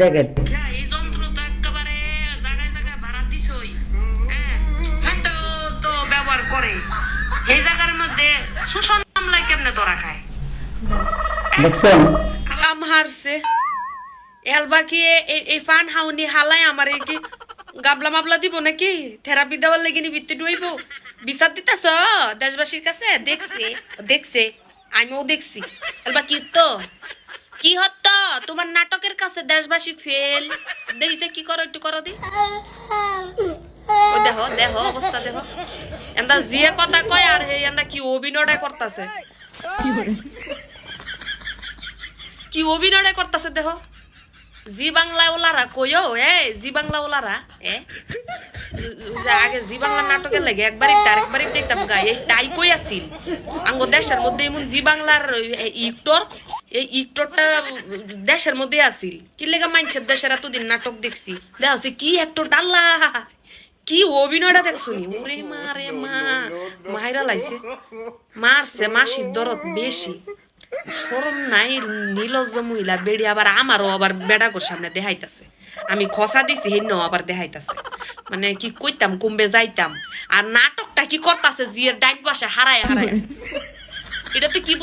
দেখেন এই যন্ত্র তো একেবারে জায়গায় জায়গায় ভাড়া দিছই, হ্যাঁ হাতে তো ব্যবহার করে, এই জায়গার মধ্যে শোষণ মামলায় কেমনে ধরা খায় দেখছেন কাম হারছে এলবা কি এই ফান হাউনি হালাই আমার কি গাবলা মাবলা দিব নাকি থেরাপি দেওয়ার লাগি নি ভিত্তি ডুইব বিচার দিতেছ দেশবাসীর কাছে দেখছে দেখছে আমিও দেখছি এলবা কি তো কি হত তোমার নাটকের কাছে দেশবাসী ফেল দেখিছে কি করো একটু করো দি ও দেখো দেখো অবস্থা দেখো এন্দা জিয়ে কথা কয় আর হে এন্দা কি অভিনয়টা করতেছে কি অভিনয় করতেছে দেখো জি বাংলা ওলারা কইও জি বাংলা ওলারা আগে জি বাংলা নাটকের লাগে একবারই আরেকবারই দেখতাম গাই এই তাই কই আসিল আঙ্গ দেশের মধ্যে এমন জি বাংলার ইক্টর এই ইক্টরটা দেশের মধ্যে আসিল কি লেগা মাইনছের দেশের এতদিন নাটক দেখছি দেখছি কি একটর ডাল্লা কি অভিনয়টা দেখছুনি ওরে মা রে মা মাইরা লাইছে মারছে মাসির দরদ বেশি শরম নাই নীলজ মহিলা বেড়ি আবার আমারও আবার বেড়াগোর সামনে দেখাইতাছে আমি খসা দিছি হেন আবার দেখাইতাছে মানে কি কইতাম কুম্বে যাইতাম আর নাটকটা কি করতাছে জিয়ের ডাইন পাশে হারায় হারায় এটাতে কি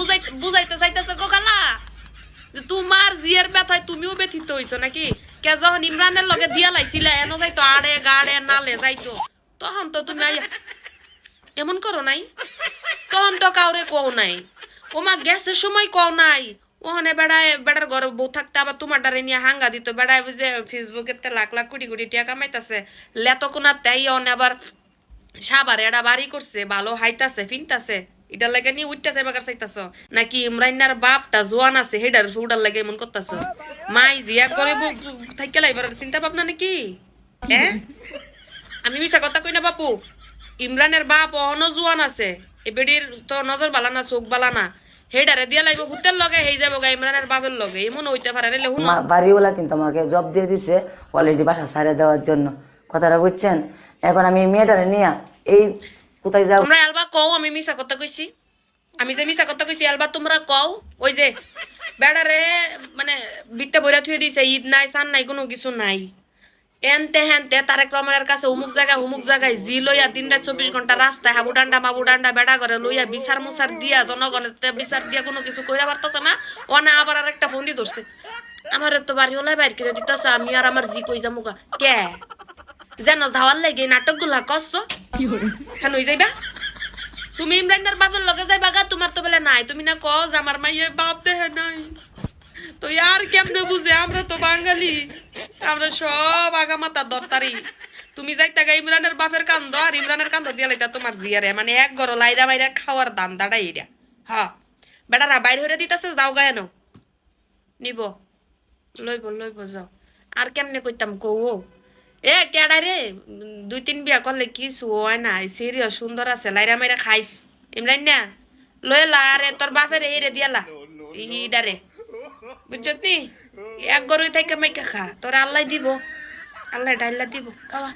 বুঝাইতে চাইতেছে গো খালা যে তোমার জিয়ের ব্যথায় তুমিও ব্যথিত হইছো নাকি কে যখন ইমরানের লগে দিয়া লাইছিলা এনো যাইতো আড়ে গাড়ে নালে যাইতো তখন তো তুমি এমন করো নাই তখন তো কাউরে কও নাই ওমা গ্যাসের সময় কও নাই ওখানে বেড়ায় বেড়ার ঘরে বউ থাকতে আবার তোমার ডারে নিয়ে হাঙ্গা দিত বেড়ায় বুঝে ফেসবুকের লাখ লাখ কোটি কোটি টাকা কামাইতাছে লেতো কোনা তাই অনে আবার সাবার এটা বাড়ি করছে ভালো হাইতাছে ফিনতাছে এটার লাগে নিয়ে উঠতেছে বাগার চাইতাছ নাকি ইমরাইনার বাপটা জোয়ান আছে হেডার সুডার লাগে এমন করতেছ মাই জিয়া করে থাইকে লাইবার চিন্তা ভাবনা নাকি হ্যাঁ আমি মিছা কথা কই না বাপু ইমরানের বাপ অহনো জোয়ান আছে এ বেডির তো নজর বালা না চোখ বালা না হেডারে দিয়া লাইব হুতের লগে হেই যাব গা ইমরানের বাপের লগে এমন হইতে পারে রে হুন বাড়িওয়ালা কিন্তু আমাকে জব দিয়ে দিছে অলরেডি বাসা ছাড়ে দেওয়ার জন্য কথাটা বুঝছেন এখন আমি মেয়েটারে নিয়ে এই কোথায় যাও তোমরা আলবা কও আমি মিছা কথা কইছি আমি যে মিছা কথা কইছি আলবা তোমরা কও ওই যে বেড়ারে মানে বিটটা বইরা থুয়ে দিছে ঈদ নাই সান নাই কোনো কিছু নাই এনতে হেনতে তারেক রহমানের কাছে অমুক জায়গায় জি লইয়া 3-24 ঘন্টা রাস্তায় হাবু ডান্ডা মাবু ডান্ডা বেড়া করে লইয়া বিচার মুসার দিয়া জনগণের বিচার দিয়া কোনো কিছু কইরা পারতাছে না ওনা আবার আরেকটা ফোন দি ধরছে আমার তো বাড়ি হলাই বাইর করে দিতেছে আমি আর আমার জি কই যামুগা কে যেন যাওয়ার লাগে নাটক গুলা করছো কেন যাইবা তুমি ইমরানের বাপের লগে যাইবা গা তোমার তো বলে নাই তুমি না কও যে আমার মাইয়ের বাপ দেহে নাই তো यार কেমনে বুঝে আমরা তো বাঙালি আমরা সব আগামাতা দরতারি তুমি যাইতা গা ইমরানের বাপের কান্দ আর ইমরানের কান্দ দিয়া লাইতা তোমার জিয়ারে মানে এক গরো লাইরা মাইরা খাওয়ার দান্দাটা এইটা হ্যাঁ বেটারা বাইর হইরা দিতাছে যাও গা এনো নিব লইব যাও আর কেমনে কইতাম কও এ কেডা রে 2-3 বিয়া করলে কিছু হয় না সিরিয়াস সুন্দর আছে লাইরা মাইরা খাইস ইমরান না লইলা আরে তোর বাপের হেরে দিয়ালা ইডারে বুঝছনি এক গরুই থেকে মাইকা খা তোর আল্লাহ দিব আল্লাহ ডাইলা দিব বাবা